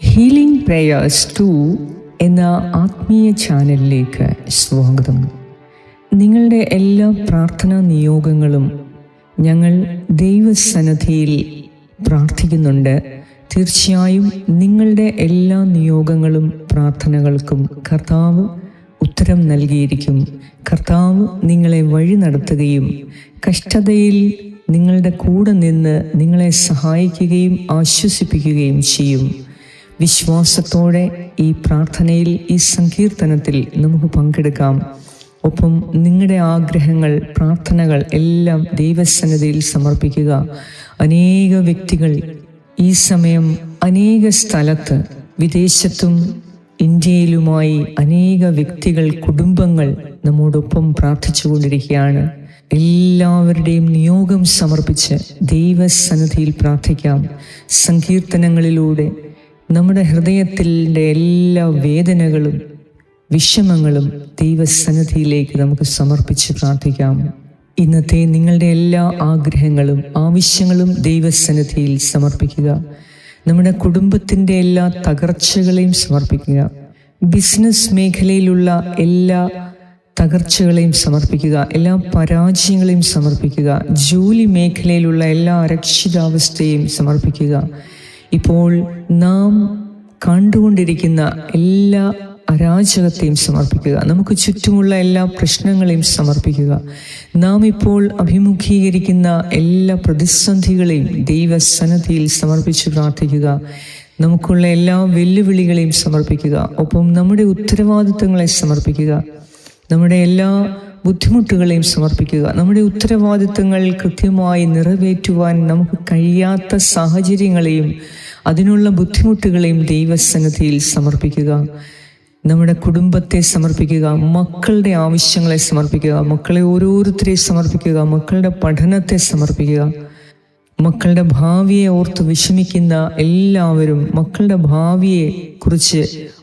Healing prayers 2 എന്ന ആത്മീയ ചാനലിലേക്ക് സ്വാഗതം. നിങ്ങളുടെ എല്ലാ പ്രാർത്ഥനാ നിയോഗങ്ങളും ഞങ്ങൾ ദൈവസന്നിധിയിൽ പ്രാർത്ഥിക്കുന്നുണ്ട്. തീർച്ചയായും നിങ്ങളുടെ എല്ലാ നിയോഗങ്ങളും പ്രാർത്ഥനകൾക്കും കർത്താവ് ഉത്തരം നൽകിയിരിക്കും. കർത്താവ് നിങ്ങളെ വഴി നടത്തുകയും കഷ്ടതയിൽ നിങ്ങളുടെ കൂടെ നിന്ന് നിങ്ങളെ സഹായിക്കുകയും ആശ്വസിപ്പിക്കുകയും ചെയ്യും. വിശ്വാസത്തോടെ ഈ പ്രാർത്ഥനയിൽ, ഈ സങ്കീർത്തനത്തിൽ നമുക്ക് പങ്കെടുക്കാം. ഒപ്പം നിങ്ങളുടെ ആഗ്രഹങ്ങൾ, പ്രാർത്ഥനകൾ എല്ലാം ദൈവസന്നിധിയിൽ സമർപ്പിക്കുക. അനേക വ്യക്തികൾ ഈ സമയം അനേക സ്ഥലത്ത്, വിദേശത്തും ഇന്ത്യയിലുമായി അനേക വ്യക്തികൾ, കുടുംബങ്ങൾ നമ്മോടൊപ്പം പ്രാർത്ഥിച്ചുകൊണ്ടിരിക്കുകയാണ്. എല്ലാവരുടെയും നിയോഗം സമർപ്പിച്ച് ദൈവസന്നിധിയിൽ പ്രാർത്ഥിക്കാം. സങ്കീർത്തനങ്ങളിലൂടെ നമ്മുടെ ഹൃദയത്തിൻ്റെ എല്ലാ വേദനകളും വിഷമങ്ങളും ദൈവസന്നിധിയിലേക്ക് നമുക്ക് സമർപ്പിച്ച് പ്രാർത്ഥിക്കാം. ഇന്നത്തെ നിങ്ങളുടെ എല്ലാ ആഗ്രഹങ്ങളും ആവശ്യങ്ങളും ദൈവസന്നിധിയിൽ സമർപ്പിക്കുക. നമ്മുടെ കുടുംബത്തിൻ്റെ എല്ലാ തകർച്ചകളെയും സമർപ്പിക്കുക. ബിസിനസ് മേഖലയിലുള്ള എല്ലാ തകർച്ചകളെയും സമർപ്പിക്കുക. എല്ലാ പരാജയങ്ങളെയും സമർപ്പിക്കുക. ജോലി മേഖലയിലുള്ള എല്ലാ അരക്ഷിതാവസ്ഥയും സമർപ്പിക്കുക. ഇപ്പോൾ നാം കണ്ടുകൊണ്ടിരിക്കുന്ന എല്ലാ അരാജകത്തെയും സമർപ്പിക്കുക. നമുക്ക് ചുറ്റുമുള്ള എല്ലാ പ്രശ്നങ്ങളെയും സമർപ്പിക്കുക. നാം ഇപ്പോൾ അഭിമുഖീകരിക്കുന്ന എല്ലാ പ്രതിസന്ധികളെയും ദൈവസന്നിധിയിൽ സമർപ്പിച്ച് പ്രാർത്ഥിക്കുക. നമുക്കുള്ള എല്ലാ വെല്ലുവിളികളെയും സമർപ്പിക്കുക. ഒപ്പം നമ്മുടെ ഉത്തരവാദിത്തങ്ങളെ സമർപ്പിക്കുക. നമ്മുടെ എല്ലാ ബുദ്ധിമുട്ടുകളെയും സമർപ്പിക്കുക. നമ്മുടെ ഉത്തരവാദിത്തങ്ങൾ കൃത്യമായി നിറവേറ്റുവാൻ നമുക്ക് കഴിയാത്ത സാഹചര്യങ്ങളെയും അതിനുള്ള ബുദ്ധിമുട്ടുകളെയും ദൈവസന്നിധിയിൽ സമർപ്പിക്കുക. നമ്മുടെ കുടുംബത്തെ സമർപ്പിക്കുക. മക്കളുടെ ആവശ്യങ്ങളെ സമർപ്പിക്കുക. മക്കളെ ഓരോരുത്തരെയും സമർപ്പിക്കുക. മക്കളുടെ പഠനത്തെ സമർപ്പിക്കുക. മക്കളുടെ ഭാവിയെ ഓർത്ത് വിഷമിക്കുന്ന എല്ലാവരും, മക്കളുടെ ഭാവിയെ കുറിച്ച്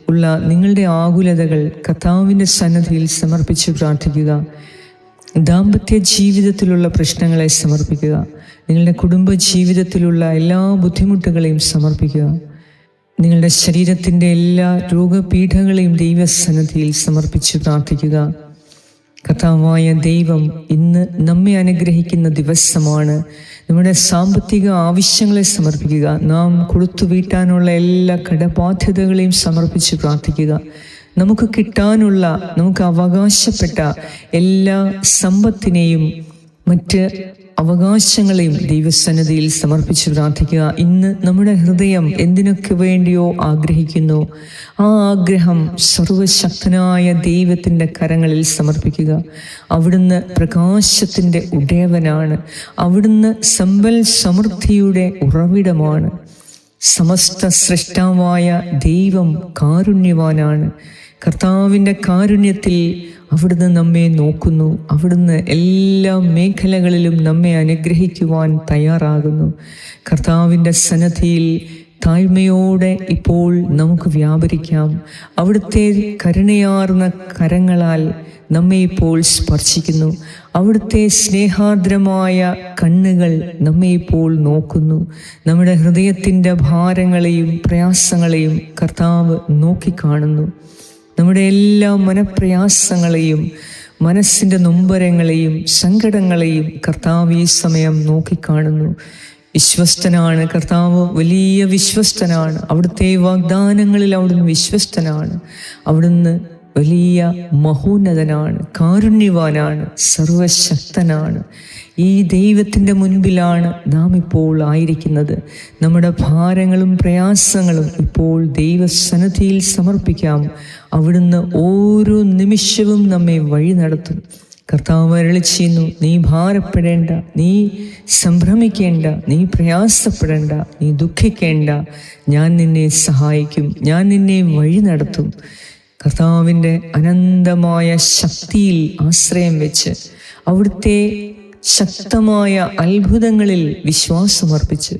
ഉള്ള നിങ്ങളുടെ ആകുലതകൾ കർത്താവിൻ്റെ സന്നിധിയിൽ സമർപ്പിച്ച് പ്രാർത്ഥിക്കുക. ദാമ്പത്യ ജീവിതത്തിലുള്ള പ്രശ്നങ്ങളെ സമർപ്പിക്കുക. നിങ്ങളുടെ കുടുംബ ജീവിതത്തിലുള്ള എല്ലാ ബുദ്ധിമുട്ടുകളെയും സമർപ്പിക്കുക. നിങ്ങളുടെ ശരീരത്തിൻ്റെ എല്ലാ രോഗപീഠങ്ങളെയും ദൈവസന്നിധിയിൽ സമർപ്പിച്ച് പ്രാർത്ഥിക്കുക. കർത്താവായ ദൈവം ഇന്ന് നമ്മെ അനുഗ്രഹിക്കുന്ന ദിവസമാണ്. നമ്മുടെ സാമ്പത്തിക ആവശ്യങ്ങളെ സമർപ്പിക്കുക. നാം കൊടുത്തു വീട്ടാനുള്ള എല്ലാ കടബാധ്യതകളെയും സമർപ്പിച്ച് പ്രാർത്ഥിക്കുക. നമുക്ക് കിട്ടാനുള്ള, നമുക്ക് അവകാശപ്പെട്ട എല്ലാ സമ്പത്തിനെയും മറ്റ് അവകാശങ്ങളെയും ദൈവസന്നിധിയിൽ സമർപ്പിച്ച് പ്രാർത്ഥിക്കുക. ഇന്ന് നമ്മുടെ ഹൃദയം എന്തിനൊക്കെ വേണ്ടിയോ ആഗ്രഹിക്കുന്നു, ആ ആഗ്രഹം സർവശക്തനായ ദൈവത്തിൻ്റെ കരങ്ങളിൽ സമർപ്പിക്കുക. അവിടുന്ന് പ്രകാശത്തിൻ്റെ ഉടയവനാണ്. അവിടുന്ന് സമ്പൽ സമൃദ്ധിയുടെ ഉറവിടമാണ്. സമസ്ത സൃഷ്ടാവായ ദൈവം കാരുണ്യവാനാണ്. കർത്താവിൻ്റെ കാരുണ്യത്തിൽ അവിടുന്ന് നമ്മെ നോക്കുന്നു. അവിടുന്ന് എല്ലാ മേഖലകളിലും നമ്മെ അനുഗ്രഹിക്കുവാൻ തയ്യാറാകുന്നു. കർത്താവിൻ്റെ സന്നിധിയിൽ താഴ്മയോടെ ഇപ്പോൾ നമുക്ക് വ്യാപരിക്കാം. അവിടുത്തെ കരുണയാർന്ന കരങ്ങളാൽ നമ്മെ ഇപ്പോൾ സ്പർശിക്കുന്നു. അവിടുത്തെ സ്നേഹാർദ്രമായ കണ്ണുകൾ നമ്മെ ഇപ്പോൾ നോക്കുന്നു. നമ്മുടെ ഹൃദയത്തിൻ്റെ ഭാരങ്ങളെയും പ്രയാസങ്ങളെയും കർത്താവ് നോക്കിക്കാണുന്നു. നമ്മുടെ എല്ലാ മനപ്രയാസങ്ങളെയും, മനസ്സിൻ്റെ നൊമ്പരങ്ങളെയും സങ്കടങ്ങളെയും കർത്താവ് ഈ സമയം നോക്കിക്കാണുന്നു. വിശ്വസ്തനാണ് കർത്താവ്, വലിയ വിശ്വസ്തനാണ്. അവിടുത്തെ വാഗ്ദാനങ്ങളിൽ അവിടുന്ന് വിശ്വസ്തനാണ്. അവിടുന്ന് വലിയ മഹോന്നതനാണ്, കാരുണ്യവാനാണ്, സർവശക്തനാണ്. ഈ ദൈവത്തിൻ്റെ മുൻപിലാണ് നാം ഇപ്പോൾ ആയിരിക്കുന്നത്. നമ്മുടെ ഭാരങ്ങളും പ്രയാസങ്ങളും ഇപ്പോൾ ദൈവസന്നിധിയിൽ സമർപ്പിക്കാം. അവിടുന്ന് ഓരോ നിമിഷവും നമ്മെ വഴി നടത്തും. കർത്താവ് അരുളി ചെയ്യുന്നു, നീ ഭാരപ്പെടേണ്ട, നീ സംഭ്രമിക്കേണ്ട, നീ പ്രയാസപ്പെടേണ്ട, നീ ദുഃഖിക്കേണ്ട. ഞാൻ നിന്നെ സഹായിക്കും, ഞാൻ നിന്നെ വഴി നടത്തും. കർത്താവിൻ്റെ അനന്തമായ ശക്തിയിൽ ആശ്രയം വെച്ച്, അവിടുത്തെ ശക്തമായ അത്ഭുതങ്ങളിൽ വിശ്വാസമർപ്പിച്ച്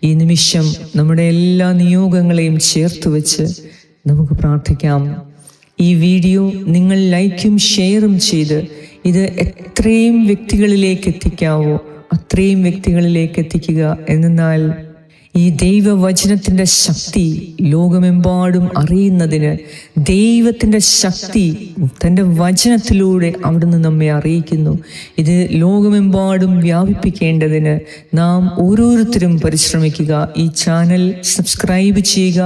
ഈ നിമിഷം നമ്മുടെ എല്ലാ നിയോഗങ്ങളെയും ചേർത്ത് വെച്ച് നമുക്ക് പ്രാർത്ഥിക്കാം. ഈ വീഡിയോ നിങ്ങൾ ലൈക്കും ഷെയറും ചെയ്ത് ഇത് എത്രയും വ്യക്തികളിലേക്ക് എത്തിക്കാവോ അത്രയും വ്യക്തികളിലേക്ക് എത്തിക്കുക. എന്നാൽ ഈ ദൈവവചനത്തിൻ്റെ ശക്തി ലോകമെമ്പാടും അറിയുന്നതിന് ദൈവത്തിൻ്റെ ശക്തി തൻ്റെ വചനത്തിലൂടെ അവിടുന്ന് നമ്മെ അറിയിക്കുന്നു. ഇത് ലോകമെമ്പാടും വ്യാപിപ്പിക്കേണ്ടതിന് നാം ഓരോരുത്തരും പരിശ്രമിക്കുക. ഈ ചാനൽ സബ്സ്ക്രൈബ് ചെയ്യുക.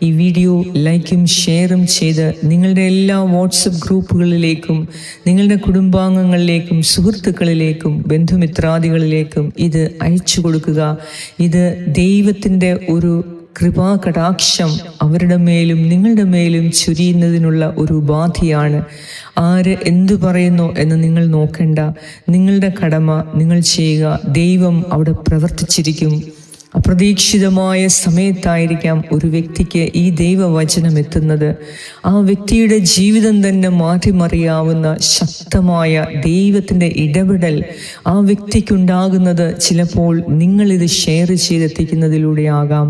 ഈ വീഡിയോ ലൈക്കും ഷെയറും ചെയ്ത് നിങ്ങളുടെ എല്ലാ വാട്സപ്പ് ഗ്രൂപ്പുകളിലേക്കും നിങ്ങളുടെ കുടുംബാംഗങ്ങളിലേക്കും സുഹൃത്തുക്കളിലേക്കും ബന്ധുമിത്രാദികളിലേക്കും ഇത് അയച്ചു കൊടുക്കുക. ഇത് ദൈവത്തിൻ്റെ ഒരു കൃപാകടാക്ഷം അവരുടെ മേലും നിങ്ങളുടെ മേലും ചുരിയുന്നതിനുള്ള ഒരു ഉപാധിയാണ്. ആര് എന്തു പറയുന്നു എന്ന് നിങ്ങൾ നോക്കണ്ട. നിങ്ങളുടെ കടമ നിങ്ങൾ ചെയ്യുക. ദൈവം അവിടെ പ്രവർത്തിച്ചിരിക്കും. അപ്രതീക്ഷിതമായ സമയത്തായിരിക്കാം ഒരു വ്യക്തിക്ക് ഈ ദൈവവചനം എത്തുന്നത്. ആ വ്യക്തിയുടെ ജീവിതം തന്നെ മാറ്റിമറിയാവുന്ന ശക്തമായ ദൈവത്തിൻ്റെ ഇടപെടൽ ആ വ്യക്തിക്കുണ്ടാകുന്നത് ചിലപ്പോൾ നിങ്ങളിത് ഷെയർ ചെയ്തെത്തിക്കുന്നതിലൂടെ ആകാം.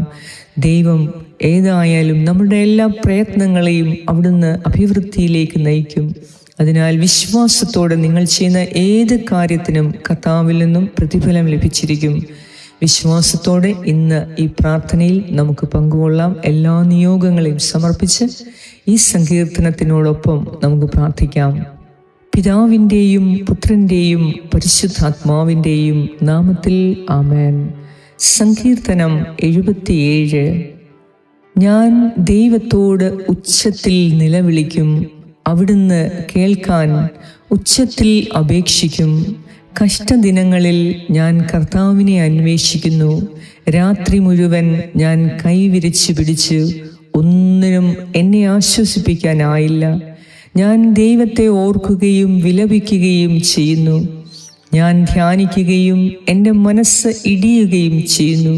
ദൈവം ഏതായാലും നമ്മുടെ എല്ലാ പ്രയത്നങ്ങളെയും അവിടുന്ന് അഭിവൃദ്ധിയിലേക്ക് നയിക്കും. അതിനാൽ വിശ്വാസത്തോടെ നിങ്ങൾ ചെയ്യുന്ന ഏത് കാര്യത്തിനും കർത്താവിൽ നിന്നും പ്രതിഫലം ലഭിച്ചിരിക്കും. വിശ്വാസത്തോടെ ഇന്ന് ഈ പ്രാർത്ഥനയിൽ നമുക്ക് പങ്കുകൊള്ളാം. എല്ലാ നിയോഗങ്ങളെയും സമർപ്പിച്ച് ഈ സങ്കീർത്തനത്തിനോടൊപ്പം നമുക്ക് പ്രാർത്ഥിക്കാം. പിതാവിൻ്റെയും പുത്രൻ്റെയും പരിശുദ്ധാത്മാവിൻ്റെയും നാമത്തിൽ ആമേൻ. സങ്കീർത്തനം 77. ഞാൻ ദൈവത്തോട് ഉച്ചത്തിൽ നിലവിളിക്കും, അവിടുന്ന് കേൾക്കാൻ ഉച്ചത്തിൽ അപേക്ഷിക്കും. കഷ്ടദിനങ്ങളിൽ ഞാൻ കർത്താവിനെ അന്വേഷിക്കുന്നു. രാത്രി മുഴുവൻ ഞാൻ കൈവിരിച്ച് പിടിച്ചു, ഒന്നിനും എന്നെ ആശ്വസിപ്പിക്കാനായില്ല. ഞാൻ ദൈവത്തെ ഓർക്കുകയും വിലപിക്കുകയും ചെയ്യുന്നു. ഞാൻ ധ്യാനിക്കുകയും എൻ്റെ മനസ്സ് ഇടിയുകയും ചെയ്യുന്നു.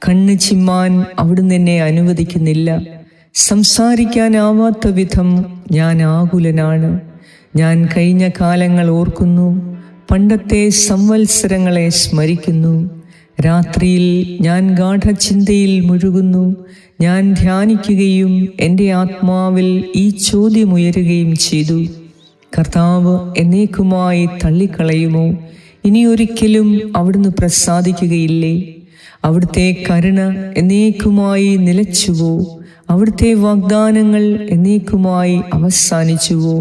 കണ്ണ് ചിമ്മാൻ അവിടുന്ന് എന്നെ അനുവദിക്കുന്നില്ല. സംസാരിക്കാനാവാത്ത വിധം ഞാൻ ആകുലനാണ്. ഞാൻ കഴിഞ്ഞ കാലങ്ങൾ ഓർക്കുന്നു, പണ്ടത്തെ സംവത്സരങ്ങളെ സ്മരിക്കുന്നു. രാത്രിയിൽ ഞാൻ ഗാഠചിന്തയിൽ മുഴുകുന്നു. ഞാൻ ധ്യാനിക്കുകയും എൻ്റെ ആത്മാവിൽ ഈ ചോദ്യമുയരുകയും ചെയ്തു: കർത്താവ് എന്നേക്കുമായി തള്ളിക്കളയുമോ? ഇനി ഒരിക്കലും അവിടുന്ന് പ്രസാദിക്കുകയില്ലേ? അവിടുത്തെ കരുണ എന്നേക്കുമായി നിലച്ചുവോ? അവിടുത്തെ വാഗ്ദാനങ്ങൾ എന്നേക്കുമായി അവസാനിച്ചുവോ?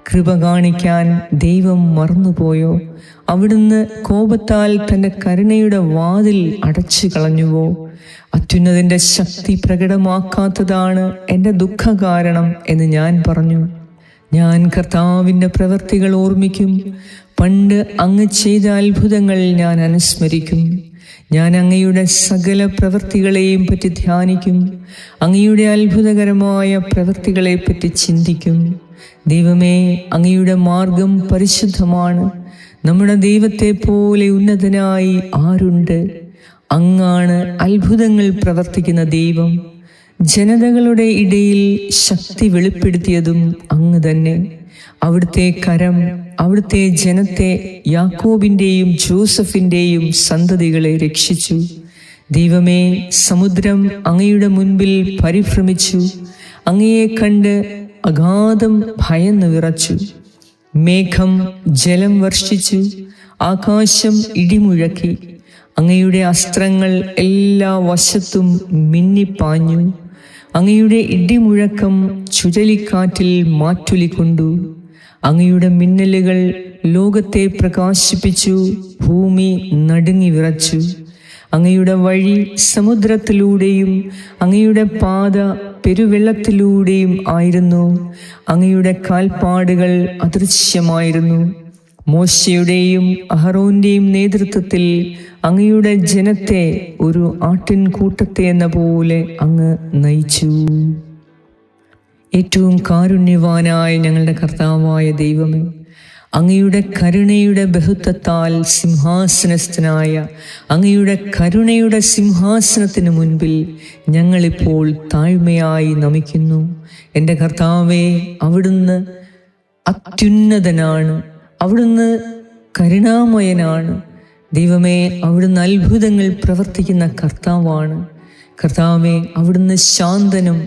കൃപ കാണിക്കാൻ ദൈവം മറന്നുപോയോ? അവിടുന്ന് കോപത്താൽ തൻ്റെ കരുണയുടെ വാതിൽ അടച്ചു കളഞ്ഞുവോ? അത്യുന്നതിൻ്റെ ശക്തി പ്രകടമാക്കാത്തതാണ് എൻ്റെ ദുഃഖകാരണം എന്ന് ഞാൻ പറഞ്ഞു. ഞാൻ കർത്താവിൻ്റെ പ്രവൃത്തികൾ ഓർമ്മിക്കും. പണ്ട് അങ്ങ് ചെയ്ത അത്ഭുതങ്ങൾ ഞാൻ അനുസ്മരിക്കും. ഞാൻ അങ്ങയുടെ സകല പ്രവൃത്തികളെയും പറ്റി ധ്യാനിക്കും. അങ്ങയുടെ അത്ഭുതകരമായ പ്രവൃത്തികളെപ്പറ്റി ചിന്തിക്കും. ദൈവമേ, അങ്ങയുടെ മാർഗം പരിശുദ്ധമാണ്. നമ്മുടെ ദൈവത്തെ പോലെ ഉന്നതനായി ആരുണ്ട്? അങ്ങാണ് അത്ഭുതങ്ങൾ പ്രവർത്തിക്കുന്ന ദൈവം. ജനതകളുടെ ഇടയിൽ ശക്തി വെളിപ്പെടുത്തിയതും അങ്ങ് തന്നെ. അവിടുത്തെ കരം അവിടുത്തെ ജനത്തെ, യാക്കോബിൻ്റെയും ജോസഫിൻ്റെയും സന്തതികളെ രക്ഷിച്ചു. ദൈവമേ, സമുദ്രം അങ്ങയുടെ മുൻപിൽ പരിഭ്രമിച്ചു. അങ്ങയെ കണ്ട് അഗാധം ഭയന്ന് വിറച്ചു. മേഘം ജലം വർഷിച്ചു, ആകാശം ഇടിമുഴക്കി. അങ്ങയുടെ അസ്ത്രങ്ങൾ എല്ലാ വശത്തും മിന്നിപ്പാഞ്ഞു. അങ്ങയുടെ ഇടിമുഴക്കം ചുഴലിക്കാറ്റിൽ മാറ്റൊലിക്കൊണ്ടു. അങ്ങയുടെ മിന്നലുകൾ ലോകത്തെ പ്രകാശിപ്പിച്ചു. ഭൂമി നടുങ്ങി വിറച്ചു. അങ്ങയുടെ വഴി സമുദ്രത്തിലൂടെയും അങ്ങയുടെ പാത പെരുവെള്ളത്തിലൂടെയും ആയിരുന്നു. അങ്ങയുടെ കാൽപ്പാടുകൾ അദൃശ്യമായിരുന്നു. മോശയുടെയും അഹറോന്റെയും നേതൃത്വത്തിൽ അങ്ങയുടെ ജനത്തെ ഒരു ആട്ടിൻകൂട്ടത്തെ എന്ന പോലെ അങ്ങ് നയിച്ചു. ഏറ്റവും കാരുണ്യവാനായ ഞങ്ങളുടെ കർത്താവായ ദൈവമേ, അങ്ങയുടെ കരുണയുടെ ബഹുത്വത്താൽ സിംഹാസനസ്ഥനായ അങ്ങയുടെ കരുണയുടെ സിംഹാസനത്തിന് മുൻപിൽ ഞങ്ങളിപ്പോൾ താഴ്മയായി നമിക്കുന്നു. എൻ്റെ കർത്താവേ, അവിടുന്ന് അത്യുന്നതനാണ്. അവിടുന്ന് കരുണാമയനാണ്. ദൈവമേ, അവിടുന്ന് അത്ഭുതങ്ങൾ പ്രവർത്തിക്കുന്ന കർത്താവാണ്. കർത്താവേ, അവിടുന്ന് ശാന്തനും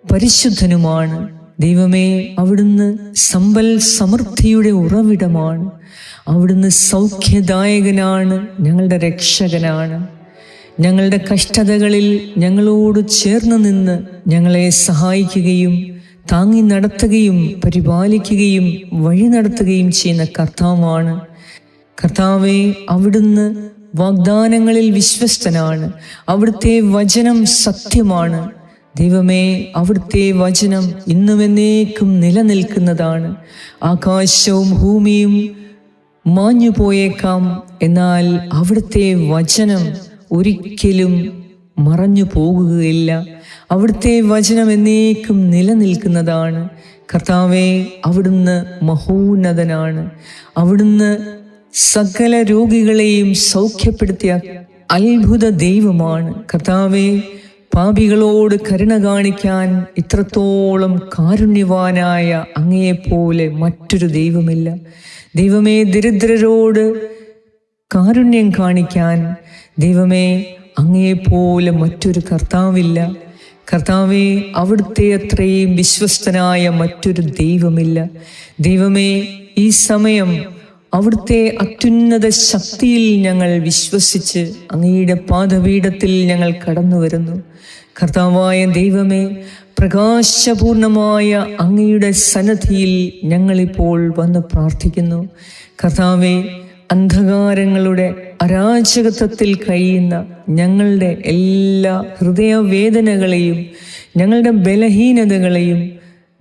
പരിശുദ്ധനുമാണ്. ദൈവമേ, അവിടുന്ന് സമ്പൽ സമൃദ്ധിയുടെ ഉറവിടമാണ്. അവിടുന്ന് സൗഖ്യദായകനാണ്, ഞങ്ങളുടെ രക്ഷകനാണ്. ഞങ്ങളുടെ കഷ്ടതകളിൽ ഞങ്ങളോട് ചേർന്ന് നിന്ന് ഞങ്ങളെ സഹായിക്കുകയും താങ്ങി നടത്തുകയും പരിപാലിക്കുകയും വഴി നടത്തുകയും ചെയ്യുന്ന കർത്താവാണ്. കർത്താവേ, അവിടുന്ന് വാഗ്ദാനങ്ങളിൽ വിശ്വസ്തനാണ്. അവിടുത്തെ വചനം സത്യമാണ്. ദൈവമേ, അവിടുത്തെ വചനം ഇന്നും എന്നേക്കും നിലനിൽക്കുന്നതാണ്. ആകാശവും ഭൂമിയും മാഞ്ഞു പോയേക്കാം, എന്നാൽ അവിടുത്തെ വചനം ഒരിക്കലും മറഞ്ഞു പോകുകയില്ല. അവിടുത്തെ വചനം എന്നേക്കും നിലനിൽക്കുന്നതാണ്. കർത്താവേ, അവിടുന്ന് മഹോന്നതനാണ്. അവിടുന്ന് സകല രോഗികളെയും സൗഖ്യപ്പെടുത്തിയ അത്ഭുത ദൈവമാണ്. കർത്താവേ, പാപികളോട് കരുണ കാണിക്കാൻ ഇത്രത്തോളം കാരുണ്യവാനായ അങ്ങയെപ്പോലെ മറ്റൊരു ദൈവമില്ല. ദൈവമേ, ദരിദ്രരോട് കാരുണ്യം കാണിക്കാൻ ദൈവമേ അങ്ങയെപ്പോലെ മറ്റൊരു കർത്താവില്ല. കർത്താവേ, അവിടുത്തെ അത്രയും വിശ്വസ്തനായ മറ്റൊരു ദൈവമില്ല. ദൈവമേ, ഈ സമയം അവിടുത്തെ അത്യുന്നത ശക്തിയിൽ ഞങ്ങൾ വിശ്വസിച്ച് അങ്ങയുടെ പാദപീഠത്തിൽ ഞങ്ങൾ കടന്നു വരുന്നു. കർത്താവായ ദൈവമേ, പ്രകാശപൂർണമായ അങ്ങയുടെ സന്നിധിയിൽ ഞങ്ങളിപ്പോൾ വന്ന് പ്രാർത്ഥിക്കുന്നു. കർത്താവേ, അന്ധകാരങ്ങളുടെ അരാജകത്വത്തിൽ കഴിയുന്ന ഞങ്ങളുടെ എല്ലാ ഹൃദയവേദനകളെയും ഞങ്ങളുടെ ബലഹീനതകളെയും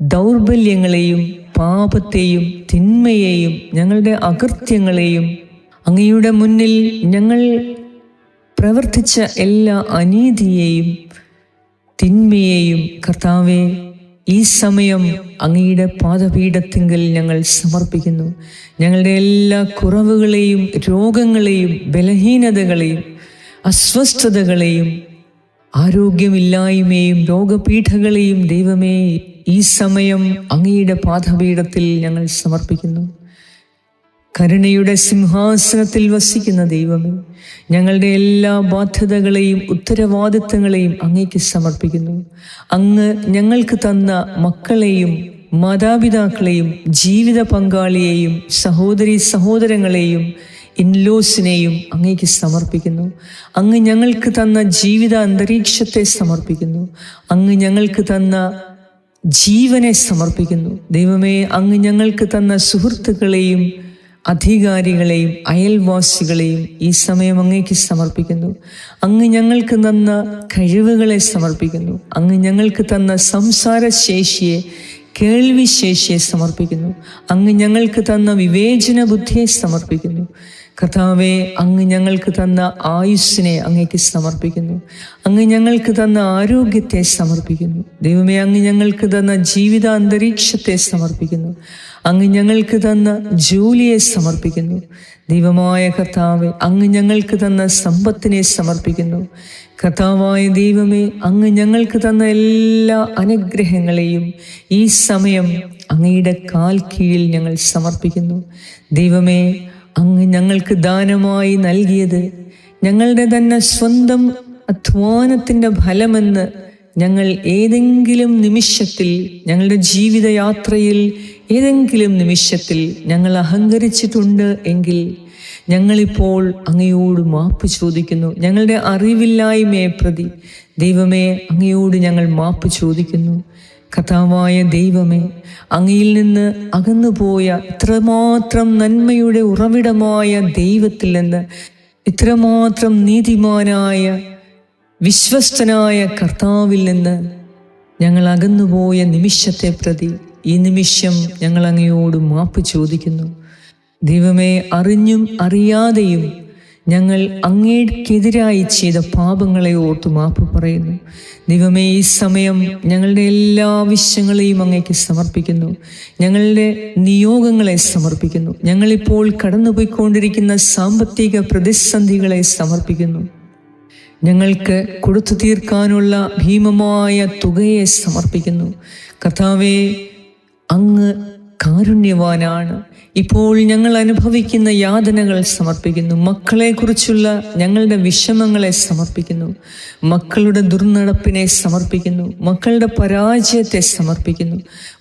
ദൗർബല്യങ്ങളെയും പാപത്തെയും തിന്മയെയും ഞങ്ങളുടെ അകൃത്യങ്ങളെയും അങ്ങയുടെ മുന്നിൽ ഞങ്ങൾ പ്രവർത്തിച്ച എല്ലാ അനീതിയെയും തിന്മയെയും കർത്താവേ, ഈ സമയം അങ്ങയുടെ പാദപീഠത്തിങ്കൽ ഞങ്ങൾ സമർപ്പിക്കുന്നു. ഞങ്ങളുടെ എല്ലാ കുറവുകളെയും രോഗങ്ങളെയും ബലഹീനതകളെയും അസ്വസ്ഥതകളെയും ആരോഗ്യമില്ലായ്മയും രോഗപീഠകളെയും ദൈവമേ, ഈ സമയം അങ്ങയുടെ പാദപീഠത്തിൽ ഞങ്ങൾ സമർപ്പിക്കുന്നു. കരുണയുടെ സിംഹാസനത്തിൽ വസിക്കുന്ന ദൈവമേ, ഞങ്ങളുടെ എല്ലാ ബാധ്യതകളെയും ഉത്തരവാദിത്തങ്ങളെയും അങ്ങേക്ക് സമർപ്പിക്കുന്നു. അങ്ങ് ഞങ്ങൾക്ക് തന്ന മക്കളെയും മാതാപിതാക്കളെയും ജീവിത പങ്കാളിയെയും സഹോദരി സഹോദരങ്ങളെയും ഇൻലോസിനെയും അങ്ങേക്ക് സമർപ്പിക്കുന്നു. അങ്ങ് ഞങ്ങൾക്ക് തന്ന ജീവിത അന്തരീക്ഷത്തെ സമർപ്പിക്കുന്നു. അങ്ങ് ഞങ്ങൾക്ക് തന്ന ജീവനെ സമർപ്പിക്കുന്നു. ദൈവമേ, അങ്ങ് ഞങ്ങൾക്ക് തന്ന സുഹൃത്തുക്കളെയും അധികാരികളെയും അയൽവാസികളെയും ഈ സമയം അങ്ങേക്ക് സമർപ്പിക്കുന്നു. അങ്ങ് ഞങ്ങൾക്ക് തന്ന കഴിവുകളെ സമർപ്പിക്കുന്നു. അങ്ങ് ഞങ്ങൾക്ക് തന്ന സംസാരശേഷിയെ കേൾവിശേഷിയെ സമർപ്പിക്കുന്നു. അങ്ങ് ഞങ്ങൾക്ക് തന്ന വിവേചന ബുദ്ധിയെ സമർപ്പിക്കുന്നു. കർത്താവേ, അങ്ങ് ഞങ്ങൾക്ക് തന്ന ആയുസ്സിനെ അങ്ങേക്ക് സമർപ്പിക്കുന്നു. അങ്ങ് ഞങ്ങൾക്ക് തന്ന ആരോഗ്യത്തെ സമർപ്പിക്കുന്നു. ദൈവമേ, അങ്ങ് ഞങ്ങൾക്ക് തന്ന ജീവിത അന്തരീക്ഷത്തെ സമർപ്പിക്കുന്നു. അങ്ങ് ഞങ്ങൾക്ക് തന്ന ജോലിയെ സമർപ്പിക്കുന്നു. ദൈവമായ കർത്താവേ, അങ്ങ് ഞങ്ങൾക്ക് തന്ന സമ്പത്തിനെ സമർപ്പിക്കുന്നു. കർത്താവായ ദൈവമേ, അങ്ങ് ഞങ്ങൾക്ക് തന്ന എല്ലാ അനുഗ്രഹങ്ങളെയും ഈ സമയം അങ്ങയുടെ കാൽ കീഴിൽ ഞങ്ങൾ സമർപ്പിക്കുന്നു. ദൈവമേ, അങ്ങ് ഞങ്ങൾക്ക് ദാനമായി നൽകിയത് ഞങ്ങളുടെ തന്നെ സ്വന്തം അധ്വാനത്തിൻ്റെ ഫലമെന്ന് ഞങ്ങൾ ഏതെങ്കിലും നിമിഷത്തിൽ ഞങ്ങളുടെ ജീവിതയാത്രയിൽ ഏതെങ്കിലും നിമിഷത്തിൽ ഞങ്ങൾ അഹങ്കരിച്ചിട്ടുണ്ട് എങ്കിൽ ഞങ്ങളിപ്പോൾ അങ്ങയോട് മാപ്പ് ചോദിക്കുന്നു. ഞങ്ങളുടെ അറിവില്ലായ്മയെ പ്രതി ദൈവമേ, അങ്ങയോട് ഞങ്ങൾ മാപ്പ് ചോദിക്കുന്നു. കർത്താവായ ദൈവമേ, അങ്ങയിൽ നിന്ന് അകന്നുപോയ ഇത്രമാത്രം നന്മയുടെ ഉറവിടമായ ദൈവത്തിൽ നിന്ന്, ഇത്രമാത്രം നീതിമാനായ വിശ്വസ്തനായ കർത്താവിൽ നിന്ന് ഞങ്ങൾ അകന്നുപോയ നിമിഷത്തെ പ്രതി ഈ നിമിഷം ഞങ്ങൾ അങ്ങയോട് മാപ്പ് ചോദിക്കുന്നു. ദൈവമേ, അറിഞ്ഞും അറിയാതെയും ഞങ്ങൾ അങ്ങേക്കെതിരായി ചെയ്ത പാപങ്ങളെ ഓർത്ത് മാപ്പ് പറയുന്നു. ദൈവമേ, ഈ സമയം ഞങ്ങളുടെ എല്ലാ ആവശ്യങ്ങളെയും അങ്ങേക്ക് സമർപ്പിക്കുന്നു. ഞങ്ങളുടെ നിയോഗങ്ങളെ സമർപ്പിക്കുന്നു. ഞങ്ങളിപ്പോൾ കടന്നുപോയിക്കൊണ്ടിരിക്കുന്ന സാമ്പത്തിക പ്രതിസന്ധികളെ സമർപ്പിക്കുന്നു. ഞങ്ങൾക്ക് കൊടുത്തു തീർക്കാനുള്ള ഭീമമായ തുകയെ സമർപ്പിക്കുന്നു. കർത്താവേ, അങ്ങ് കാരുണ്യവാനാണ്. ഇപ്പോൾ ഞങ്ങൾ അനുഭവിക്കുന്ന യാതനകൾ സമർപ്പിക്കുന്നു. മക്കളെക്കുറിച്ചുള്ള ഞങ്ങളുടെ വിഷമങ്ങളെ സമർപ്പിക്കുന്നു. മക്കളുടെ ദുർനടപ്പിനെ സമർപ്പിക്കുന്നു. മക്കളുടെ പരാജയത്തെ സമർപ്പിക്കുന്നു.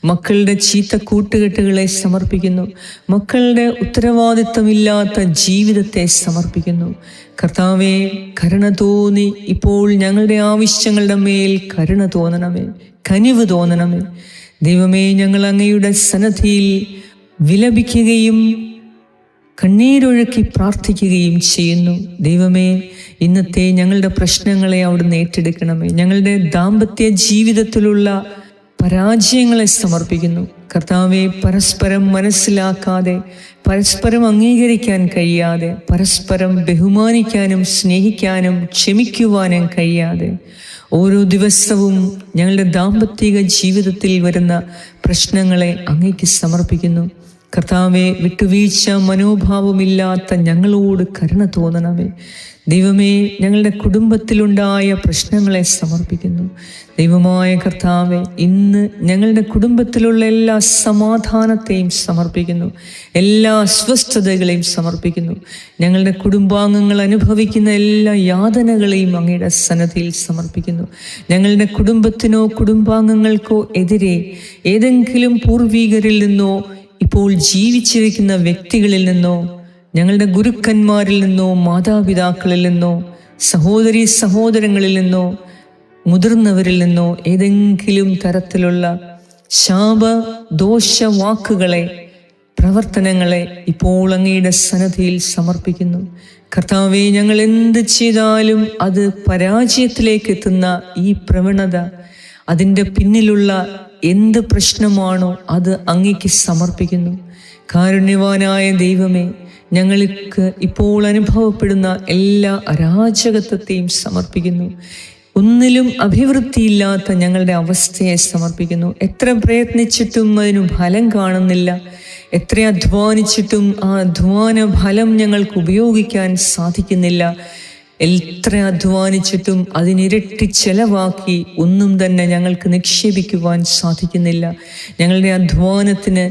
മക്കളുടെ ചീത്ത കൂട്ടുകെട്ടുകളെ സമർപ്പിക്കുന്നു. മക്കളുടെ ഉത്തരവാദിത്തമില്ലാത്ത ജീവിതത്തെ സമർപ്പിക്കുന്നു. കർത്താവേ, കരുണ തോന്നി ഇപ്പോൾ ഞങ്ങളുടെ ആവശ്യങ്ങളുടെ മേൽ കരുണ തോന്നണമേ, കനിവ് തോന്നണമേ. ദൈവമേ, ഞങ്ങൾ അങ്ങയുടെ സന്നിധിയിൽ വിലപിക്കുകയും കണ്ണീരൊഴുക്കി പ്രാർത്ഥിക്കുകയും ചെയ്യുന്നു. ദൈവമേ, ഇന്നത്തെ ഞങ്ങളുടെ പ്രശ്നങ്ങളെ അവിടുന്ന് ഏറ്റെടുക്കണമേ. ഞങ്ങളുടെ ദാമ്പത്യ ജീവിതത്തിലുള്ള പരാജയങ്ങളെ സമർപ്പിക്കുന്നു. കർത്താവെ, പരസ്പരം മനസ്സിലാക്കാതെ, പരസ്പരം അംഗീകരിക്കാൻ കഴിയാതെ, പരസ്പരം ബഹുമാനിക്കാനും സ്നേഹിക്കാനും ക്ഷമിക്കുവാനും കഴിയാതെ ഓരോ ദിവസവും ഞങ്ങളുടെ ദാമ്പത്തിക ജീവിതത്തിൽ വരുന്ന പ്രശ്നങ്ങളെ അങ്ങേക്ക് സമർപ്പിക്കുന്നു. കർത്താവെ, വിട്ടുവീഴ്ച മനോഭാവമില്ലാത്ത ഞങ്ങളോട് കരുണ തോന്നണമേ. ദൈവമേ, ഞങ്ങളുടെ കുടുംബത്തിലുണ്ടായ പ്രശ്നങ്ങളെ സമർപ്പിക്കുന്നു. ദൈവമായ കർത്താവെ, ഇന്ന് ഞങ്ങളുടെ കുടുംബത്തിലുള്ള എല്ലാ സമാധാനത്തെയും സമർപ്പിക്കുന്നു. എല്ലാ അസ്വസ്ഥതകളെയും സമർപ്പിക്കുന്നു. ഞങ്ങളുടെ കുടുംബാംഗങ്ങൾ അനുഭവിക്കുന്ന എല്ലാ യാതനകളെയും അങ്ങയുടെ സന്നിധിയിൽ സമർപ്പിക്കുന്നു. ഞങ്ങളുടെ കുടുംബത്തിനോ കുടുംബാംഗങ്ങൾക്കോ എതിരെ ഏതെങ്കിലും പൂർവികരിൽ നിന്നോ ഇപ്പോൾ ജീവിച്ചിരിക്കുന്ന വ്യക്തികളിൽ നിന്നോ, ഞങ്ങളുടെ ഗുരുക്കന്മാരിൽ നിന്നോ, മാതാപിതാക്കളിൽ നിന്നോ, സഹോദരീ സഹോദരങ്ങളിൽ നിന്നോ, മുതിർന്നവരിൽ നിന്നോ ഏതെങ്കിലും തരത്തിലുള്ള ശാപദോഷ വാക്കുകളെ, പ്രവർത്തനങ്ങളെ ഇപ്പോൾ അങ്ങയുടെ സന്നിധിയിൽ സമർപ്പിക്കുന്നു. കർത്താവെ, ഞങ്ങൾ എന്ത് ചെയ്താലും അത് പരാജയത്തിലേക്ക് എത്തുന്ന ഈ പ്രവണത, അതിൻ്റെ പിന്നിലുള്ള എന്ത് പ്രശ്നമാണോ അത് അങ്ങേക്ക് സമർപ്പിക്കുന്നു. കാരുണ്യവാനായ ദൈവമേ, ഞങ്ങൾക്ക് ഇപ്പോൾ അനുഭവപ്പെടുന്ന എല്ലാ അരാജകത്വത്തെയും സമർപ്പിക്കുന്നു. ഒന്നിലും അഭിവൃദ്ധിയില്ലാത്ത ഞങ്ങളുടെ അവസ്ഥയെ സമർപ്പിക്കുന്നു. എത്ര പ്രയത്നിച്ചിട്ടും അതിന് ഫലം കാണുന്നില്ല. എത്ര അധ്വാനിച്ചിട്ടും ആ അധ്വാന ഫലം ഞങ്ങൾക്ക് ഉപയോഗിക്കാൻ സാധിക്കുന്നില്ല. എത്ര അധ്വാനിച്ചിട്ടും അതിനിരട്ടി ചെലവാക്കി ഒന്നും തന്നെ ഞങ്ങൾക്ക് നിക്ഷേപിക്കുവാൻ സാധിക്കുന്നില്ല. ഞങ്ങളുടെ അധ്വാനത്തിന്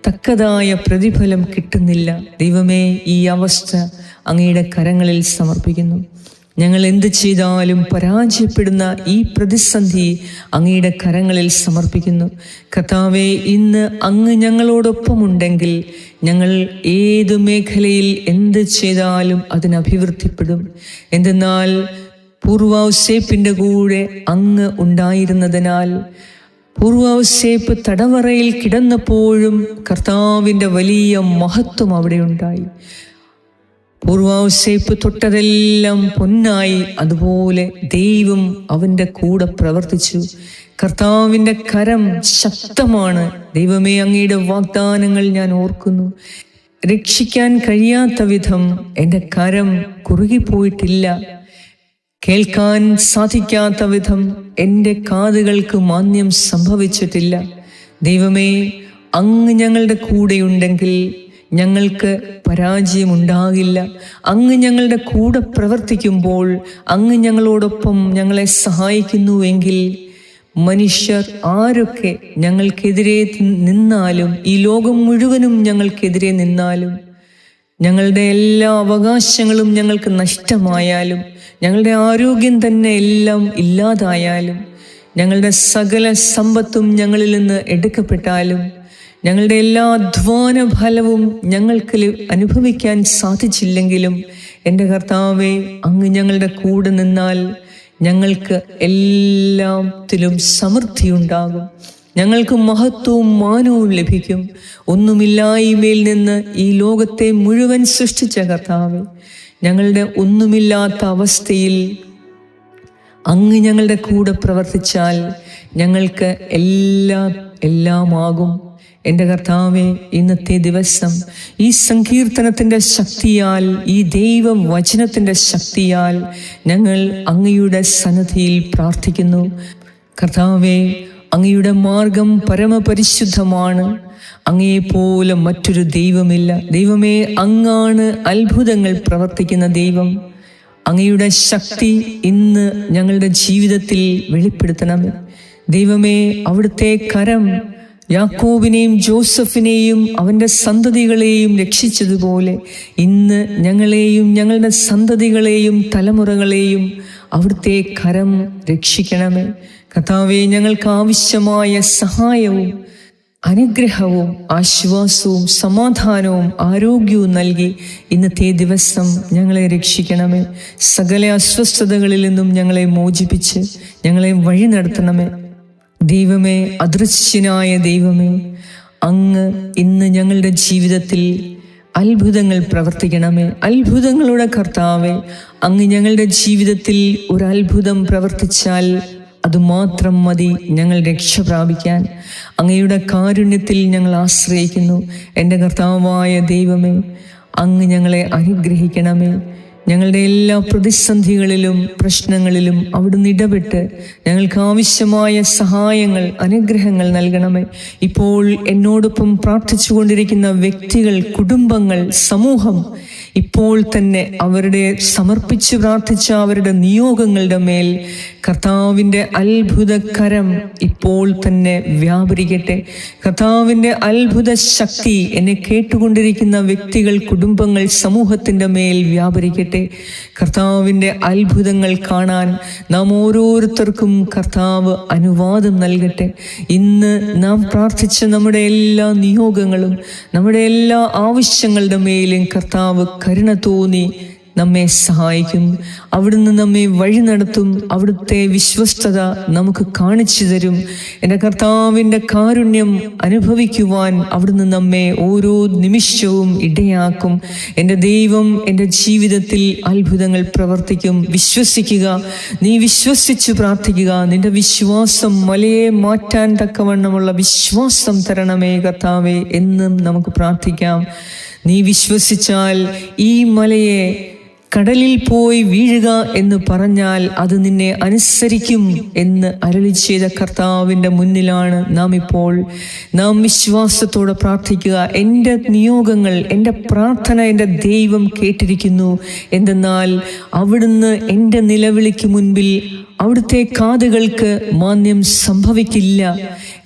തക്കതായ പ്രതിഫലം കിട്ടുന്നില്ല. ദൈവമേ, ഈ അവസ്ഥ അങ്ങയുടെ കരങ്ങളിൽ സമർപ്പിക്കുന്നു. ഞങ്ങൾ എന്ത് ചെയ്താലും പരാജയപ്പെടുന്ന ഈ പ്രതിസന്ധി അങ്ങയുടെ കരങ്ങളിൽ സമർപ്പിക്കുന്നു. കർത്താവേ, ഇന്ന് അങ്ങ് ഞങ്ങളോടൊപ്പമുണ്ടെങ്കിൽ ഞങ്ങൾ ഏത് മേഖലയിൽ എന്ത് ചെയ്താലും അതിന് അഭിവൃദ്ധിപ്പെടും. എന്തെന്നാൽ പൂർവ്വൗസേപ്പിൻ്റെ കൂടെ അങ്ങ് ഉണ്ടായിരുന്നതിനാൽ, പൂർവ്വൗസേപ്പ് തടവറയിൽ കിടന്നപ്പോഴും കർത്താവിൻ്റെ വലിയ മഹത്വം അവിടെ ഉണ്ടായി. പൂർവ്വൗസേപ്പ് തൊട്ടതെല്ലാം പൊന്നായി. അതുപോലെ ദൈവം അവൻ്റെ കൂടെ പ്രവർത്തിച്ചു. കർത്താവിൻ്റെ കരം ശക്തമാണ്. ദൈവമേ, അങ്ങയുടെ വാഗ്ദാനങ്ങൾ ഞാൻ ഓർക്കുന്നു. രക്ഷിക്കാൻ കഴിയാത്ത വിധം എൻ്റെ കരം കുറുകിപ്പോയിട്ടില്ല. കേൾക്കാൻ സാധിക്കാത്ത വിധം എൻ്റെ കാതുകൾക്ക് മാന്യം സംഭവിച്ചിട്ടില്ല. ദൈവമേ, അങ്ങ് ഞങ്ങളുടെ കൂടെയുണ്ടെങ്കിൽ ഞങ്ങൾക്ക് പരാജയമുണ്ടാകില്ല. അങ്ങ് ഞങ്ങളുടെ കൂടെ പ്രവർത്തിക്കുമ്പോൾ, അങ്ങ് ഞങ്ങളോടൊപ്പം ഞങ്ങളെ സഹായിക്കുന്നുവെങ്കിൽ, മനുഷ്യർ ആരൊക്കെ ഞങ്ങൾക്കെതിരെ നിന്നാലും, ഈ ലോകം മുഴുവനും ഞങ്ങൾക്കെതിരെ നിന്നാലും, ഞങ്ങളുടെ എല്ലാ അവകാശങ്ങളും ഞങ്ങൾക്ക് നഷ്ടമായാലും, ഞങ്ങളുടെ ആരോഗ്യം തന്നെ എല്ലാം ഇല്ലാതായാലും, ഞങ്ങളുടെ സകല സമ്പത്തും ഞങ്ങളിൽ നിന്ന് എടുക്കപ്പെട്ടാലും, ഞങ്ങളുടെ എല്ലാ അധ്വാന ഫലവും ഞങ്ങൾക്ക് അനുഭവിക്കാൻ സാധിച്ചില്ലെങ്കിലും, എൻ്റെ കർത്താവേ, അങ്ങ് ഞങ്ങളുടെ കൂടെ നിന്നാൽ ഞങ്ങൾക്ക് എല്ലാത്തിലും സമൃദ്ധിയുണ്ടാകും. ഞങ്ങൾക്ക് മഹത്വവും മാനവും ലഭിക്കും. ഒന്നുമില്ലായ്മയിൽ നിന്ന് ഈ ലോകത്തെ മുഴുവൻ സൃഷ്ടിച്ച കർത്താവേ, ഞങ്ങളുടെ ഒന്നുമില്ലാത്ത അവസ്ഥയിൽ അങ്ങ് ഞങ്ങളുടെ കൂടെ പ്രവർത്തിച്ചാൽ ഞങ്ങൾക്ക് എല്ലാമാകും. എൻ്റെ കർത്താവേ, ഇന്നത്തെ ദിവസം ഈ സങ്കീർത്തനത്തിൻ്റെ ശക്തിയാൽ, ഈ ദൈവവചനത്തിൻ്റെ ശക്തിയാൽ ഞങ്ങൾ അങ്ങയുടെ സന്നിധിയിൽ പ്രാർത്ഥിക്കുന്നു. കർത്താവേ, അങ്ങയുടെ മാർഗം പരമപരിശുദ്ധമാണ്. അങ്ങയെപ്പോലെ മറ്റൊരു ദൈവമില്ല. ദൈവമേ, അങ്ങാണ് അത്ഭുതങ്ങൾ പ്രവർത്തിക്കുന്ന ദൈവം. അങ്ങയുടെ ശക്തി ഇന്ന് ഞങ്ങളുടെ ജീവിതത്തിൽ വെളിപ്പെടുത്തണമേ. ദൈവമേ, അവിടുത്തെ കരം യാക്കോബിനെയും ജോസഫിനെയും അവൻ്റെ സന്തതികളെയും രക്ഷിച്ചതുപോലെ ഇന്ന് ഞങ്ങളെയും ഞങ്ങളുടെ സന്തതികളെയും തലമുറകളെയും അവിടുത്തെ കരം രക്ഷിക്കണമേ. കർത്താവേ, ഞങ്ങൾക്ക് ആവശ്യമായ സഹായവും അനുഗ്രഹവും ആശ്വാസവും സമാധാനവും ആരോഗ്യവും നൽകി ഇന്നത്തെ ദിവസം ഞങ്ങളെ രക്ഷിക്കണമേ. സകല അസ്വസ്ഥതകളിൽ നിന്നും ഞങ്ങളെ മോചിപ്പിച്ച് ഞങ്ങളെ വഴി നടത്തണമേ. ദൈവമേ, അദൃശ്യനായ ദൈവമേ, അങ്ങ് ഇന്ന് ഞങ്ങളുടെ ജീവിതത്തിൽ അത്ഭുതങ്ങൾ പ്രവർത്തിക്കണമേ. അത്ഭുതങ്ങളുടെ കർത്താവേ, അങ്ങ് ഞങ്ങളുടെ ജീവിതത്തിൽ ഒരു അത്ഭുതം പ്രവർത്തിച്ചാൽ അതുമാത്രം മതി ഞങ്ങൾ രക്ഷ പ്രാപിക്കാൻ. അങ്ങയുടെ കാരുണ്യത്തിൽ ഞങ്ങൾ ആശ്രയിക്കുന്നു. എൻ്റെ കർത്താവായ ദൈവമേ, അങ്ങ് ഞങ്ങളെ അനുഗ്രഹിക്കണമേ. ഞങ്ങളുടെ എല്ലാ പ്രതിസന്ധികളിലും പ്രശ്നങ്ങളിലും അവിടുന്ന് ഇടപെട്ട് ഞങ്ങൾക്ക് ആവശ്യമായ സഹായങ്ങൾ അനുഗ്രഹങ്ങൾ നൽകണമേ. ഇപ്പോൾ എന്നോടൊപ്പം പ്രാർത്ഥിച്ചു കൊണ്ടിരിക്കുന്ന വ്യക്തികൾ, കുടുംബങ്ങൾ, സമൂഹം ഇപ്പോൾ തന്നെ അവരുടെ സമർപ്പിച്ച് പ്രാർത്ഥിച്ച അവരുടെ നിയോഗങ്ങളുടെ മേൽ കർത്താവിൻ്റെ അത്ഭുതകരം ഇപ്പോൾ തന്നെ വ്യാപരിക്കട്ടെ. കർത്താവിൻ്റെ അത്ഭുത ശക്തി എന്നെ കേട്ടുകൊണ്ടിരിക്കുന്ന വ്യക്തികൾ, കുടുംബങ്ങൾ, സമൂഹത്തിൻ്റെ മേൽ വ്യാപരിക്കട്ടെ. കർത്താവിൻ്റെ അത്ഭുതങ്ങൾ കാണാൻ നാം ഓരോരുത്തർക്കും കർത്താവ് അനുവാദം നൽകട്ടെ. ഇന്ന് നാം പ്രാർത്ഥിച്ച നമ്മുടെ എല്ലാ നിയോഗങ്ങളും നമ്മുടെ എല്ലാ ആവശ്യങ്ങളുടെ മേലും കർത്താവ് കരുണ തോന്നി നമ്മെ സഹായിക്കും. അവിടുന്ന് നമ്മെ വഴി നടത്തും. അവിടുത്തെ വിശ്വസ്തത നമുക്ക് കാണിച്ചു തരും. എൻ്റെ കർത്താവിൻ്റെ കാരുണ്യം അനുഭവിക്കുവാൻ അവിടുന്ന് നമ്മെ ഓരോ നിമിഷവും ഇടയാക്കും. എൻ്റെ ദൈവം എൻ്റെ ജീവിതത്തിൽ അത്ഭുതങ്ങൾ പ്രവർത്തിക്കും. വിശ്വസിക്കുക, നീ വിശ്വസിച്ച് പ്രാർത്ഥിക്കുക. നിന്റെ വിശ്വാസം മലയെ മാറ്റാൻ തക്കവണ്ണമുള്ള വിശ്വാസം തരണമേ കർത്താവേ എന്നും നമുക്ക് പ്രാർത്ഥിക്കാം. നീ വിശ്വസിച്ചാൽ ഈ മലയെ കടലിൽ പോയി വീഴുക എന്ന് പറഞ്ഞാൽ അത് നിന്നെ അനുസരിക്കും എന്ന് അരുളി ചെയ്ത കർത്താവിൻ്റെ മുന്നിലാണ് നാം വിശ്വാസത്തോടെ പ്രാർത്ഥിക്കുക. എൻ്റെ നിയോഗങ്ങൾ, എൻ്റെ പ്രാർത്ഥന എൻ്റെ ദൈവം കേട്ടിരിക്കുന്നു. എന്തെന്നാൽ അവിടുന്ന് എൻ്റെ നിലവിളിക്ക് മുൻപിൽ അവിടുത്തെ കാതുകൾക്ക് മാന്യം സംഭവിക്കില്ല.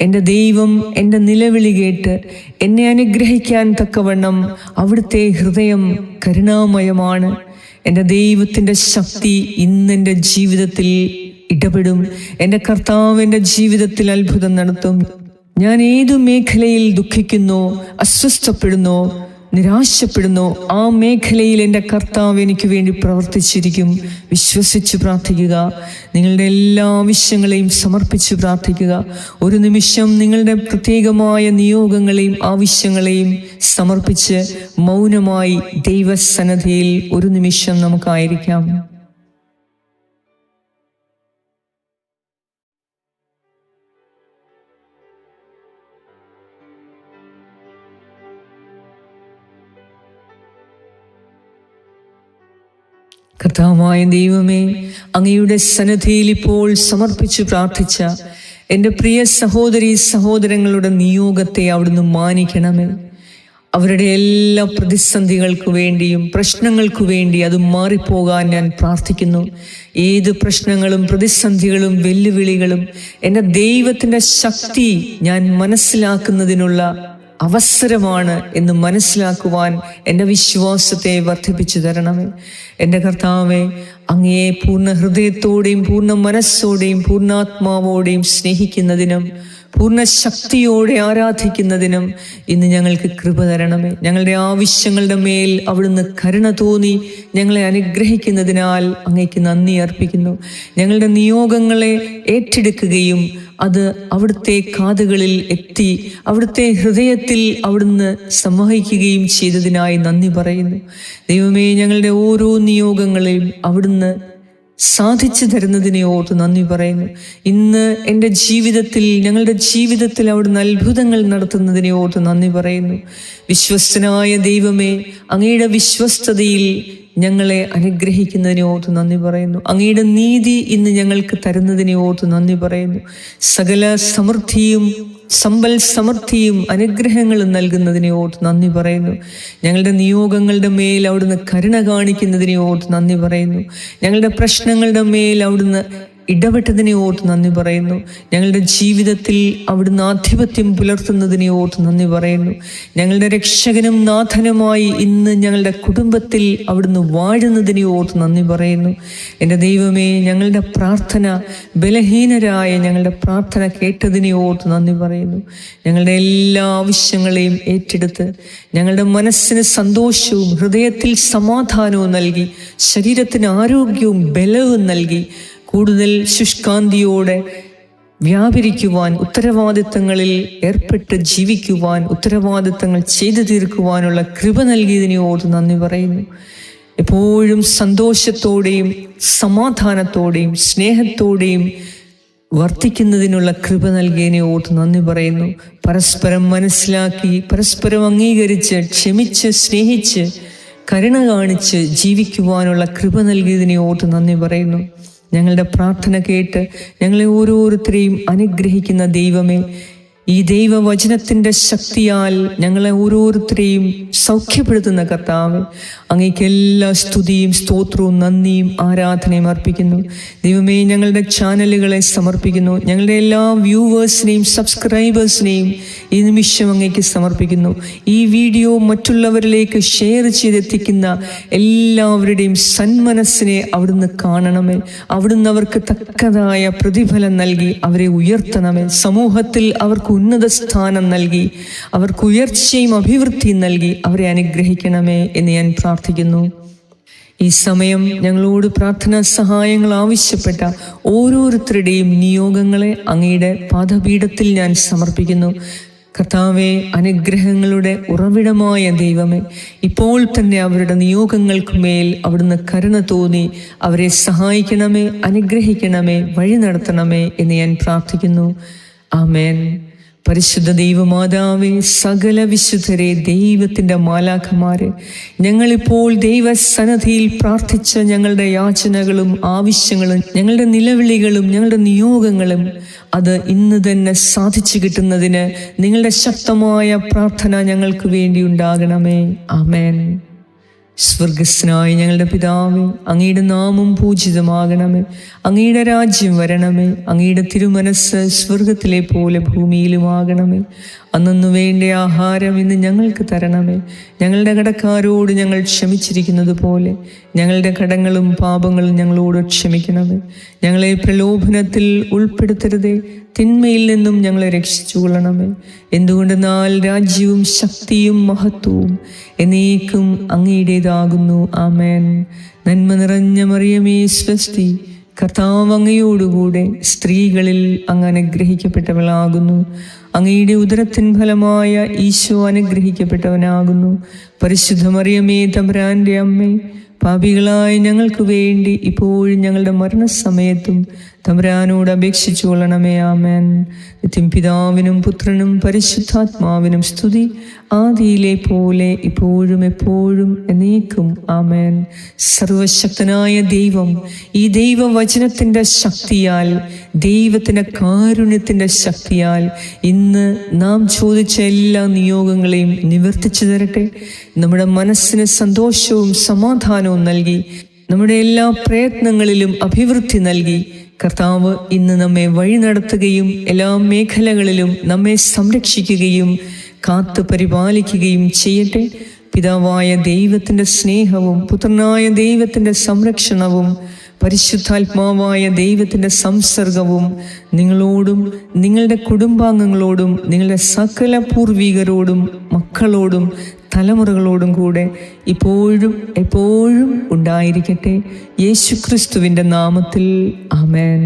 എൻ്റെ ദൈവം എൻ്റെ നിലവിളി കേട്ട് എന്നെ അനുഗ്രഹിക്കാൻ തക്കവണ്ണം അവിടുത്തെ ഹൃദയം കരുണാമയമാണ്. എൻ്റെ ദൈവത്തിൻ്റെ ശക്തി ഇന്നെൻ്റെ ജീവിതത്തിൽ ഇടപെടും. എൻ്റെ കർത്താവ് എൻ്റെ ജീവിതത്തിൽ അത്ഭുതം നടത്തും. ഞാൻ ഏതു മേഖലയിൽ ദുഃഖിക്കുന്നോ, അസ്വസ്ഥപ്പെടുന്നോ, നിരാശപ്പെടുന്നോ, ആ മേഖലയിൽ എൻ്റെ കർത്താവ് എനിക്ക് വേണ്ടി പ്രവർത്തിച്ചിരിക്കും. വിശ്വസിച്ച് പ്രാർത്ഥിക്കുക. നിങ്ങളുടെ എല്ലാ ആവശ്യങ്ങളെയും സമർപ്പിച്ച് പ്രാർത്ഥിക്കുക. ഒരു നിമിഷം നിങ്ങളുടെ പ്രത്യേകമായ നിയോഗങ്ങളെയും ആവശ്യങ്ങളെയും സമർപ്പിച്ച് മൗനമായി ദൈവസന്നിധിയിൽ ഒരു നിമിഷം നമുക്കായിരിക്കാം. കർത്താവായ ദൈവമേ, അങ്ങയുടെ സന്നിധിയിൽ ഇപ്പോൾ സമർപ്പിച്ച് പ്രാർത്ഥിച്ച എൻ്റെ പ്രിയ സഹോദരീ സഹോദരങ്ങളുടെ നിയോഗത്തെ അവിടുന്ന് മാനിക്കണമേ. അവരുടെ എല്ലാ പ്രതിസന്ധികൾക്ക് വേണ്ടിയും പ്രശ്നങ്ങൾക്ക് വേണ്ടി അത് മാറിപ്പോകാൻ ഞാൻ പ്രാർത്ഥിക്കുന്നു. ഏത് പ്രശ്നങ്ങളും പ്രതിസന്ധികളും വെല്ലുവിളികളും എൻ്റെ ദൈവത്തിൻ്റെ ശക്തി ഞാൻ മനസ്സിലാക്കുന്നതിനുള്ള അവസരമാണ് എന്ന് മനസ്സിലാക്കുവാൻ എൻ്റെ വിശ്വാസത്തെ വർദ്ധിപ്പിച്ചു തരണമേ. എൻ്റെ കർത്താവേ, അങ്ങയെ പൂർണ്ണ ഹൃദയത്തോടെയും പൂർണ്ണ മനസ്സോടെയും പൂർണ്ണാത്മാവോടെയും സ്നേഹിക്കുന്നതിനും പൂർണ്ണ ശക്തിയോടെ ആരാധിക്കുന്നതിനും ഇന്ന് ഞങ്ങൾക്ക് കൃപ തരണമേ. ഞങ്ങളുടെ ആവശ്യങ്ങളുടെ മേൽ അവിടുന്ന് കരുണ തോന്നി ഞങ്ങളെ അനുഗ്രഹിക്കുന്നതിനാൽ അങ്ങേക്ക് നന്ദി അർപ്പിക്കുന്നു. ഞങ്ങളുടെ നിയോഗങ്ങളെ ഏറ്റെടുക്കുകയും അത് അവിടുത്തെ കാതുകളിൽ എത്തി അവിടുത്തെ ഹൃദയത്തിൽ അവിടുന്ന് സമ്മതിക്കുകയും ചെയ്തതിനായി നന്ദി പറയുന്നു. ദൈവമേ, ഞങ്ങളുടെ ഓരോ നിയോഗങ്ങളെയും അവിടുന്ന് സാധിച്ചു തരുന്നതിനെ ഓർത്ത് നന്ദി പറയുന്നു. ഇന്ന് എൻ്റെ ജീവിതത്തിൽ, ഞങ്ങളുടെ ജീവിതത്തിൽ അവിടുന്ന് അത്ഭുതങ്ങൾ നടത്തുന്നതിനെ ഓർത്ത് നന്ദി പറയുന്നു. വിശ്വസ്തനായ ദൈവമേ, അങ്ങയുടെ വിശ്വസ്തതയിൽ ഞങ്ങളെ അനുഗ്രഹിക്കുന്നതിനെ ഓർത്ത് നന്ദി പറയുന്നു. അങ്ങയുടെ നീതി ഇന്ന് ഞങ്ങൾക്ക് തരുന്നതിനെ ഓർത്ത് നന്ദി പറയുന്നു. സകല സമ്പൽ സമൃദ്ധിയും അനുഗ്രഹങ്ങളും നൽകുന്നതിനെ ഓർത്ത് നന്ദി പറയുന്നു. ഞങ്ങളുടെ നിയോഗങ്ങളുടെ മേൽ അവിടുന്ന് കരുണ കാണിക്കുന്നതിനെ ഓർത്ത് നന്ദി പറയുന്നു. ഞങ്ങളുടെ പ്രശ്നങ്ങളുടെ മേൽ അവിടുന്ന് ഇടപെട്ടതിനെ ഓർത്ത് നന്ദി പറയുന്നു. ഞങ്ങളുടെ ജീവിതത്തിൽ അവിടുന്ന് ആധിപത്യം പുലർത്തുന്നതിനെ ഓർത്ത് നന്ദി പറയുന്നു. ഞങ്ങളുടെ രക്ഷകനും നാഥനുമായി ഇന്ന് ഞങ്ങളുടെ കുടുംബത്തിൽ അവിടുന്ന് വാഴുന്നതിനെ ഓർത്ത് നന്ദി പറയുന്നു. എൻ്റെ ദൈവമേ, ഞങ്ങളുടെ പ്രാർത്ഥന, ബലഹീനരായ ഞങ്ങളുടെ പ്രാർത്ഥന കേട്ടതിനെ ഓർത്ത് നന്ദി പറയുന്നു. ഞങ്ങളുടെ എല്ലാ ആവശ്യങ്ങളെയും ഏറ്റെടുത്ത് ഞങ്ങളുടെ മനസ്സിന് സന്തോഷവും ഹൃദയത്തിൽ സമാധാനവും നൽകി, ശരീരത്തിന് ആരോഗ്യവും ബലവും നൽകി, കൂടുതൽ ശുഷ്കാന്തിയോടെ വ്യാപരിക്കുവാൻ, ഉത്തരവാദിത്തങ്ങളിൽ ഏർപ്പെട്ട് ജീവിക്കുവാൻ, ഉത്തരവാദിത്തങ്ങൾ ചെയ്തു തീർക്കുവാനുള്ള കൃപ നൽകിയതിനെ ഓർത്ത് നന്ദി പറയുന്നു. എപ്പോഴും സന്തോഷത്തോടെയും സമാധാനത്തോടെയും സ്നേഹത്തോടെയും വർത്തിക്കുന്നതിനുള്ള കൃപ നൽകിയതിനെ ഓർത്ത് നന്ദി പറയുന്നു. പരസ്പരം മനസ്സിലാക്കി, പരസ്പരം അംഗീകരിച്ച്, ക്ഷമിച്ച്, സ്നേഹിച്ച്, കരുണ കാണിച്ച് ജീവിക്കുവാനുള്ള കൃപ നൽകിയതിനെ ഓർത്ത് നന്ദി പറയുന്നു. ഞങ്ങളുടെ പ്രാർത്ഥന കേട്ട് ഞങ്ങളെ ഓരോരുത്തരെയും അനുഗ്രഹിക്കുന്ന ദൈവമേ, ഈ ദൈവവചനത്തിൻ്റെ ശക്തിയാൽ ഞങ്ങളെ ഓരോരുത്തരെയും സൗഖ്യപ്പെടുത്തുന്ന കർത്താവേ, അങ്ങേക്ക് എല്ലാ സ്തുതിയും സ്തോത്രവും നന്ദിയും ആരാധനയും അർപ്പിക്കുന്നു. ദൈവമേ, ഞങ്ങളുടെ ചാനലുകളെ സമർപ്പിക്കുന്നു. ഞങ്ങളുടെ എല്ലാ വ്യൂവേഴ്സിനെയും സബ്സ്ക്രൈബേഴ്സിനെയും ഈ നിമിഷം അങ്ങേക്ക് സമർപ്പിക്കുന്നു. ഈ വീഡിയോ മറ്റുള്ളവരിലേക്ക് ഷെയർ ചെയ്തെത്തിക്കുന്ന എല്ലാവരുടെയും സന്മനസ്സിനെ അവിടുന്ന് കാണണമേ. അവിടുന്ന് അവർക്ക് തക്കതായ പ്രതിഫലം നൽകി അവരെ ഉയർത്തണമേ. സമൂഹത്തിൽ അവർക്ക് ഉന്നത സ്ഥാനം നൽകി, അവർക്ക് ഉയർച്ചയും അഭിവൃദ്ധിയും നൽകി അവരെ അനുഗ്രഹിക്കണമേ എന്ന് ഞാൻ പ്രാർത്ഥിക്കുന്നു. ഈ സമയം ഞങ്ങളോട് പ്രാർത്ഥനാ സഹായങ്ങൾ ആവശ്യപ്പെട്ട ഓരോരുത്തരുടെയും നിയോഗങ്ങളെ അങ്ങയുടെ പാദപീഠത്തിൽ ഞാൻ സമർപ്പിക്കുന്നു. കർത്താവേ, അനുഗ്രഹങ്ങളുടെ ഉറവിടമായ ദൈവമേ, ഇപ്പോൾ തന്നെ അവരുടെ നിയോഗങ്ങൾക്ക് മേൽ അവിടുന്ന് കരുണ തോന്നി അവരെ സഹായിക്കണമേ, അനുഗ്രഹിക്കണമേ, വഴി നടത്തണമേ എന്ന് ഞാൻ പ്രാർത്ഥിക്കുന്നു. ആമേൻ. പരിശുദ്ധ ദൈവമാതാവേ, സകല വിശുദ്ധരെ, ദൈവത്തിൻ്റെ മാലാഖമാരെ, ഞങ്ങളിപ്പോൾ ദൈവസന്നിധിയിൽ പ്രാർത്ഥിച്ച ഞങ്ങളുടെ യാചനകളും ആവശ്യങ്ങളും ഞങ്ങളുടെ നിലവിളികളും ഞങ്ങളുടെ നിയോഗങ്ങളും അത് ഇന്ന് തന്നെ സാധിച്ചു കിട്ടുന്നതിന് നിങ്ങളുടെ ശക്തമായ പ്രാർത്ഥന ഞങ്ങൾക്ക് വേണ്ടി ഉണ്ടാകണമേ. ആമേൻ. സ്വർഗസ്നായ ഞങ്ങളുടെ പിതാവേ, അങ്ങയുടെ നാമം പൂജിതമാകണമേ. അങ്ങയുടെ രാജ്യം വരണമേ. അങ്ങയുടെ തിരുമനസ് സ്വർഗത്തിലെ പോലെ ഭൂമിയിലുമാകണമേ. അന്നു വേണ്ട ആഹാരം ഇന്ന് ഞങ്ങൾക്ക് തരണമേ. ഞങ്ങളുടെ കടക്കാരോട് ഞങ്ങൾ ക്ഷമിച്ചിരിക്കുന്നത് പോലെ ഞങ്ങളുടെ കടങ്ങളും പാപങ്ങളും ഞങ്ങളോട് ക്ഷമിക്കണമേ. ഞങ്ങളെ പ്രലോഭനത്തിൽ ഉൾപ്പെടുത്തരുതേ, തിന്മയിൽ നിന്നും ഞങ്ങളെ രക്ഷിച്ചുകൊള്ളണമേ. എന്തുകൊണ്ടെന്നാൽ രാജ്യവും ശക്തിയും മഹത്വവും എന്നേക്കും അങ്ങയുടേതാകുന്നു. ആമേൻ. നന്മ നിറഞ്ഞ മറിയമേ, സ്വസ്തി, കർത്താവ് അങ്ങയോടുകൂടെ സ്ത്രീകളിൽ അങ്ങ് അനുഗ്രഹിക്കപ്പെട്ടവളാകുന്നു. അങ്ങയുടെ ഉദരത്തിൻ ഫലമായ ഈശോ അനുഗ്രഹിക്കപ്പെട്ടവനാകുന്നു. പരിശുദ്ധ മറിയമേ, തമ്പുരാന്റെ അമ്മേ, പാപികളായ ഞങ്ങൾക്ക് വേണ്ടി ഇപ്പോഴും ഞങ്ങളുടെ മരണസമയത്തും തമ്പുരാനോട് അപേക്ഷിച്ചു കൊള്ളണമേ. ആമേൻ. നിത്യം പിതാവിനും പുത്രനും പരിശുദ്ധാത്മാവിനും സ്തുതി, ആദിയിലെ പോലെ ഇപ്പോഴും എപ്പോഴും എന്നേക്കും. ആമേൻ. സർവശക്തനായ ദൈവം ഈ ദൈവവചനത്തിൻ്റെ ശക്തിയാൽ, ദൈവത്തിൻ്റെ കാരുണ്യത്തിൻ്റെ ശക്തിയാൽ ഇന്ന് നാം ചോദിച്ച എല്ലാ നിയോഗങ്ങളെയും നിവർത്തിച്ചു തരട്ടെ. നമ്മുടെ മനസ്സിന് സന്തോഷവും സമാധാനവും നൽകി, നമ്മുടെ എല്ലാ പ്രയത്നങ്ങളിലും അഭിവൃദ്ധി നൽകി കർത്താവ് ഇന്ന് നമ്മെ വഴി നടത്തുകയും എല്ലാ മേഖലകളിലും നമ്മെ സംരക്ഷിക്കുകയും കാത്തു പരിപാലിക്കുകയും ചെയ്യട്ടെ. പിതാവായ ദൈവത്തിൻ്റെ സ്നേഹവും പുത്രനായ ദൈവത്തിൻ്റെ സംരക്ഷണവും പരിശുദ്ധാത്മാവായ ദൈവത്തിൻ്റെ സംസർഗവും നിങ്ങളോടും നിങ്ങളുടെ കുടുംബാംഗങ്ങളോടും നിങ്ങളുടെ സകല പൂർവികരോടും മക്കളോടും തലമുറകളോടും കൂടെ ഇപ്പോഴും എപ്പോഴും ഉണ്ടായിരിക്കട്ടെ. യേശുക്രിസ്തുവിൻ്റെ നാമത്തിൽ. ആമേൻ.